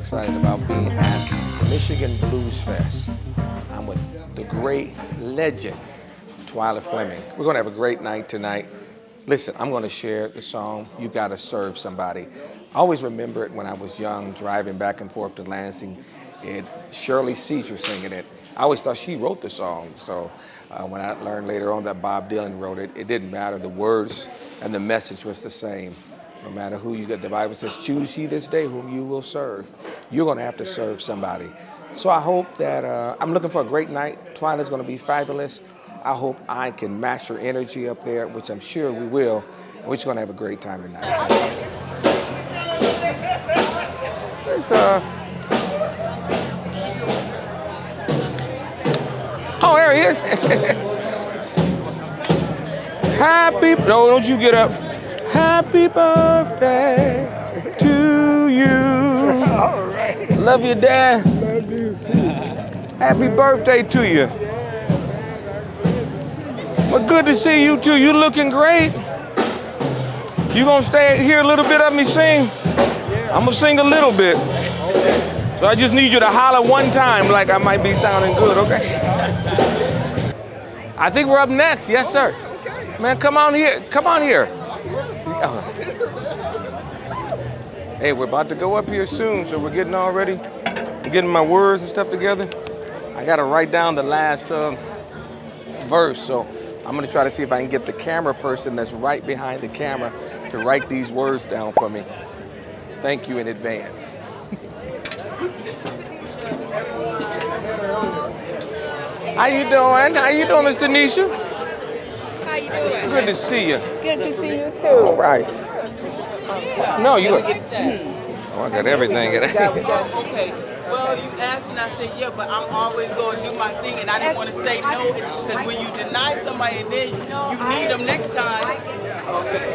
excited about being at Michigan Bluesfest. I'm with the great legend, Twyla Fleming. We're gonna have a great night tonight. Listen, I'm gonna share the song, You Gotta Serve Somebody. I always remember it when I was young, driving back and forth to Lansing, and Shirley Caesar singing it. I always thought she wrote the song, so when I learned later on that Bob Dylan wrote it, it didn't matter. The words and the message was the same. No matter who you get, the Bible says, choose ye this day whom you will serve. You're gonna have to serve somebody. So I hope that, I'm looking for a great night. Twyla's gonna be fabulous. I hope I can match your energy up there, which I'm sure we will. And we're just gonna have a great time tonight. Oh, there he is. Happy, no, don't you get up. Happy birthday to you. All right. Love you, Dad. Love you too. Happy birthday to you. Well, good to see you too. You looking great. You gonna stay here a little bit of me sing? I'm gonna sing a little bit. So I just need you to holler one time like I might be sounding good, okay? I think we're up next, yes sir. Man, come on here, come on here. Hey, we're about to go up here soon, so we're getting all ready. I'm getting my words and stuff together. I gotta write down the last verse, so I'm gonna try to see if I can get the camera person that's right behind the camera to write these words down for me. Thank you in advance. How you doing? How you doing, Miss Tanisha? How you doing? Good to see you. Good to see you too. All right. No, you look. Oh, I got everything. Okay. Well, you asked and I said, yeah, but I'm always going to do my thing, and I didn't want to say no, because when you deny somebody and then you need them next time, okay.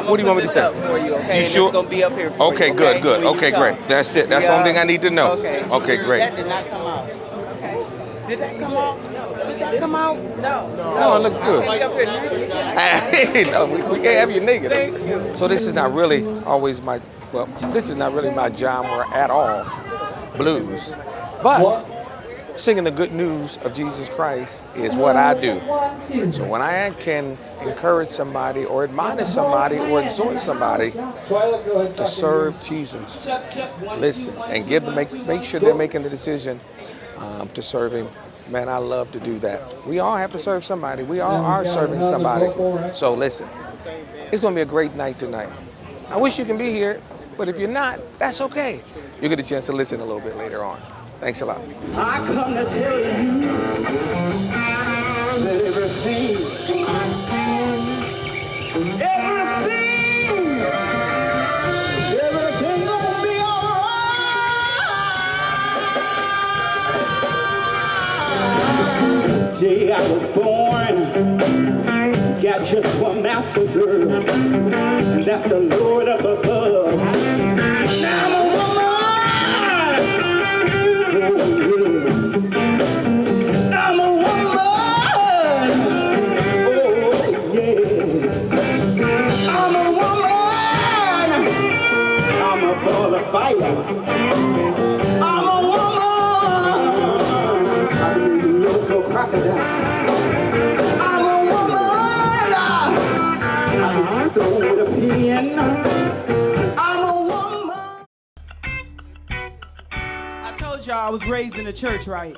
What do you want me to say? For you, okay? You sure? It's going to be up here for Okay, you, good, good. Okay, great. That's it. That's the only thing I need to know. Okay. Okay, great. That did not come out. Okay. Did that come out? Did that come out? No, it looks good. Hey, no, we can't have you naked. Thank you. So this is not really always my, well, this is not really my genre at all, blues. But singing the good news of Jesus Christ is what I do. So when I can encourage somebody or admonish somebody or exhort somebody to serve Jesus, listen, and make sure they're making the decision to serve him. Man, I love to do that. We all have to serve somebody. We all are serving somebody. So listen, it's gonna be a great night tonight. I wish you can be here, but if you're not, that's okay. You'll get a chance to listen a little bit later on. Thanks a lot. I come to tell you that everything gonna be alright. The day I was born, got just one master girl, and that's the Lord up above. Now I'm a woman. I'm a woman, oh yes. I'm a woman, I'm a ball of fire. I'm a woman, I'm a little crocodile. I'm a woman, I can throw with a pen. I'm a woman. I told y'all I was raised in the church, right?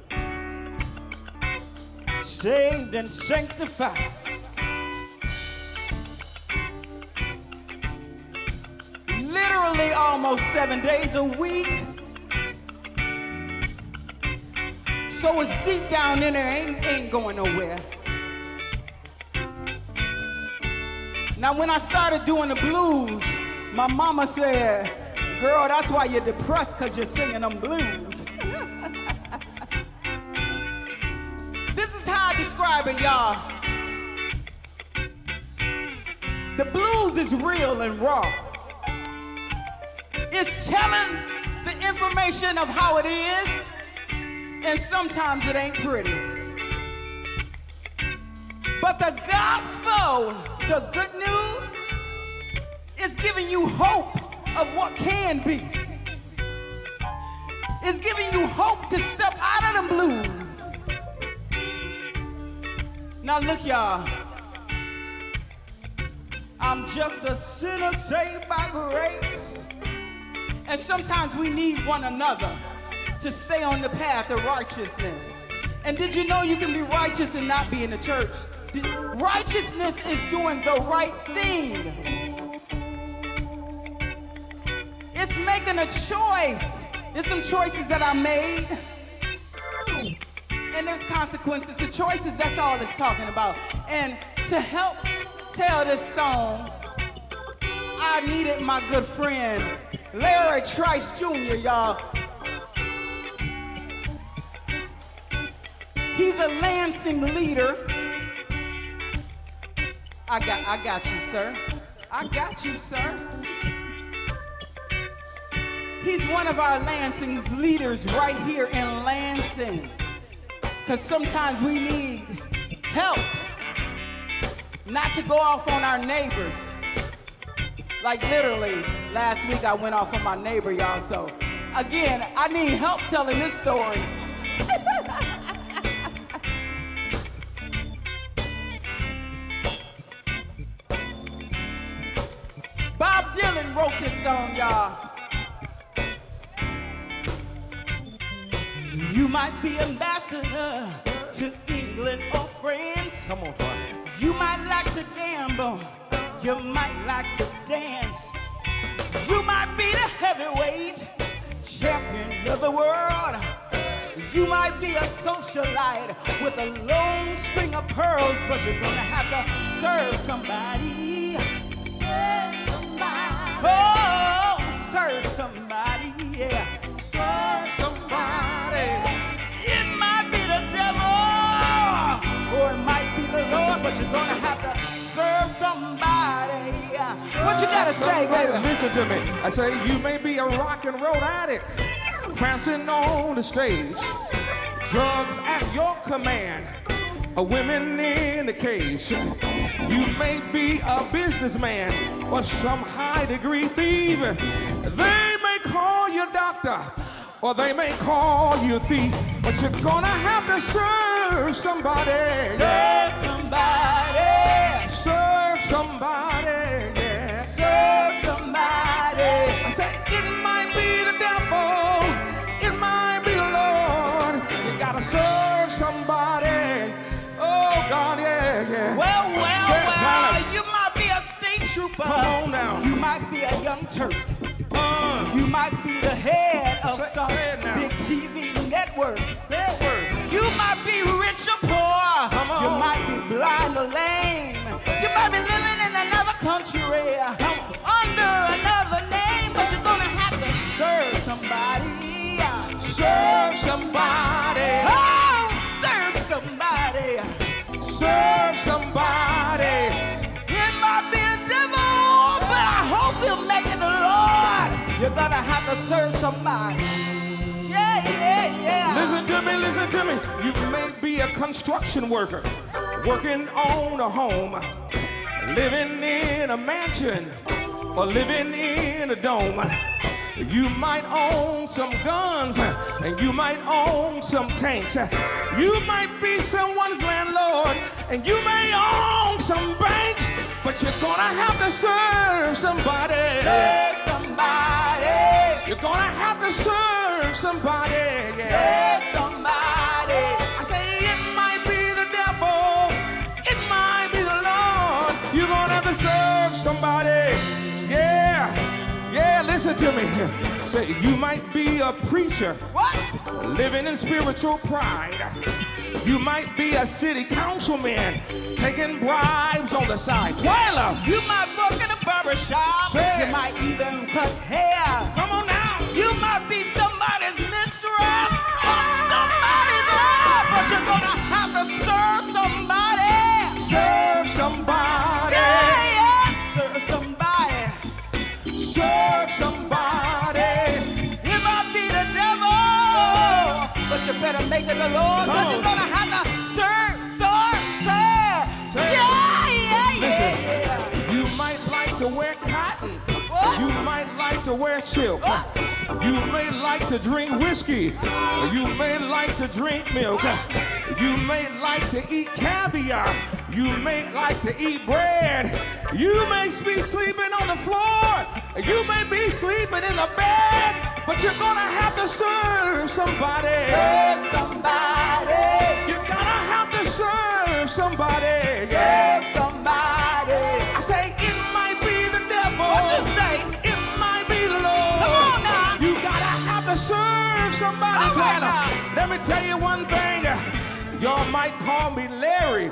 Saved and sanctified. Literally almost 7 days a week. So it's deep down in there, ain't going nowhere. Now when I started doing the blues, my mama said, girl, that's why you're depressed, because you're singing them blues. This is how I describe it, y'all. The blues is real and raw. It's telling the information of how it is, and sometimes it ain't pretty. But the gospel, the good news, is giving you hope of what can be. is giving you hope to step out of the blues. Now look, y'all. I'm just a sinner saved by grace. And sometimes we need one another to stay on the path of righteousness. And did you know you can be righteous and not be in the church? Righteousness is doing the right thing. It's making a choice. There's some choices that I made. And there's consequences to choices. That's all it's talking about. And to help tell this song, I needed my good friend, Larry Trice Jr., y'all. He's a Lansing leader. I got you, sir. I got you, sir. He's one of our Lansing's leaders right here in Lansing. Because sometimes we need help, not to go off on our neighbors. Like literally, last week I went off on my neighbor, y'all. So again, I need help telling this story. Bob Dylan wrote this song, y'all. You might be ambassador to England or France. Come on, Twyla. You might like to gamble. You might like to dance. You might be the heavyweight champion of the world. You might be a socialite with a long string of pearls, but you're gonna have to serve somebody. Serve somebody. Oh, serve somebody, yeah. Serve somebody. It might be the devil, or it might be the Lord, but you're gonna have to serve somebody. What you gotta say, baby? Listen to me. I say you may be a rock and roll addict, prancing on the stage, drugs at your command, a women in the cage. You may be a businessman or some high degree thief. They may call you doctor or they may call you thief, but you're gonna have to serve somebody. Serve somebody. Serve somebody, yeah. Serve somebody. I say it might be the devil, it might be the Lord. You gotta serve somebody. Oh God, yeah, yeah. Well, Tyler. you might be a state trooper. Come on now. You might be a young Turk. You might be the head of some big TV network. Say a word. You might be rich or poor. Come on. You might be blind or lame. You might be living in another country under another name, but you're gonna have to serve somebody. Serve somebody. Oh, serve somebody. Serve somebody. It might be a devil, but I hope you're making the Lord. You're gonna have to serve somebody. Yeah, yeah, yeah. Listen to me. You may be a construction worker, working on a home, living in a mansion, or living in a dome. You might own some guns, and you might own some tanks. You might be someone's landlord, and you may own some banks, but you're gonna have to serve somebody. Serve somebody. You're gonna have to serve somebody. Yeah. Serve somebody. I say it might be the devil, it might be the Lord. You're gonna have to serve somebody. Yeah, yeah, listen to me. Say you might be a preacher, What? living in spiritual pride. You might be a city councilman, taking bribes on the side. Twyla! You might work in a barber shop. Say You it. might even cut hair. Come on now! You might be somebody's mistress or somebody's wife, but you're gonna have to serve somebody. Serve somebody! Yeah, yeah, serve somebody. Serve somebody! It might be the devil, but you better make it the Lord, Come because on. you're gonna have to serve. Yeah, yeah, Listen, yeah. you might like to wear cotton. What? You might like to wear silk. What? You may like to drink whiskey. You may like to drink milk. You may like to eat caviar. You may like to eat bread. You may be sleeping on the floor. You may be sleeping in the bed. But you're gonna have to serve somebody. Serve somebody. You're gonna have to serve somebody. Serve somebody. I say it might be the devil. What you say? It might be the Lord. Come on now. You gotta have to serve somebody. All right Twyla. now. Let me tell you one thing. Y'all might call me Larry.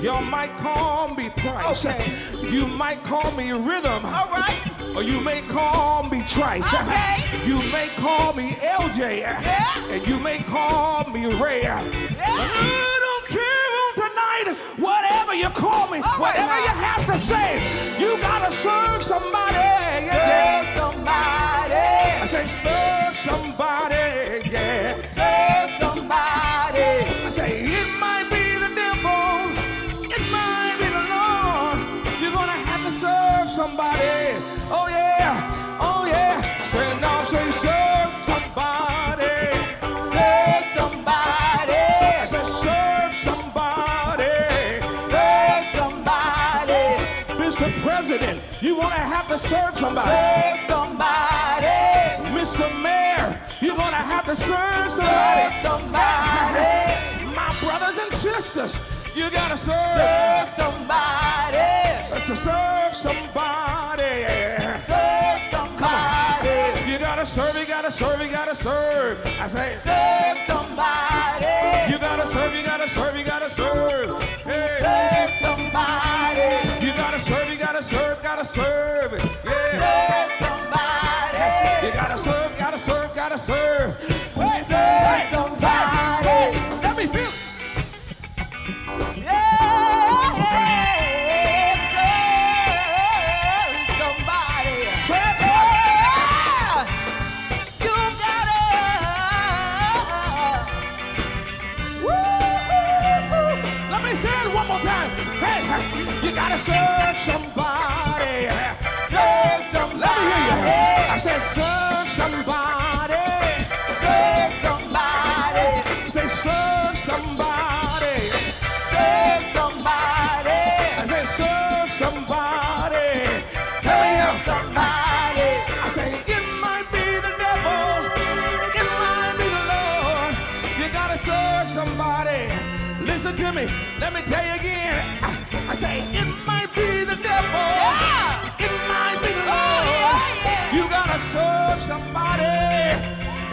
Y'all might call me Price. Okay. You might call me Rhythm. All right. Or you may call me Trice. Okay. You may call me LJ. Yeah. And you may call me Ray. Yeah. I don't care tonight. Whatever you call me, All right whatever now. you have to say, you gotta serve somebody. Serve somebody. I say serve somebody. Yeah. Serve somebody. I say it might be the devil. It might be the Lord. You're gonna have to serve somebody. Oh yeah. Oh yeah. Say no. Say serve somebody. Serve somebody. I said serve somebody. Serve somebody. Mr. President, you gonna have to serve somebody. Serve somebody. Mr. Mayor, you're gonna have to serve somebody. Serve somebody. My brothers and sisters, you gotta serve. Serve somebody. Let's serve somebody. Serve somebody. You gotta serve, you gotta serve, you gotta serve. I say, Serve somebody. you gotta serve, you gotta serve, you gotta serve. Hey. Serve somebody. You gotta serve, you gotta serve, gotta serve. Yeah. Serve somebody. You gotta serve, gotta serve, gotta serve. Serve somebody. Let me feel. Yeah. Serve somebody. Serve. Yeah. You gotta. Woo. Let me say it one more time. Hey, you gotta serve somebody. Serve somebody. Let me hear you. I said serve somebody. Serve somebody. Say serve somebody. Serve somebody. I said serve somebody. Let me Serve hear. somebody. I say it might be the devil. It might be the Lord. You gotta serve somebody. Listen to me. Let me tell you again. I say it might be the devil. Yeah. It might be the Oh, Lord. yeah, yeah. You gotta serve somebody.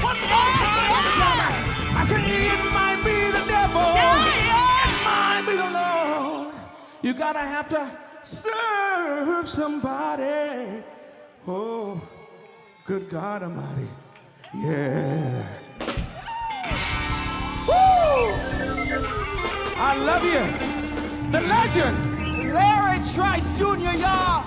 One more time. Let me tell you. I say it might be the devil. Yeah. It might be the Lord. You gotta have to serve somebody. Oh, good God Almighty. Yeah. Woo! I love you. The legend. Larry Trice Jr., y'all.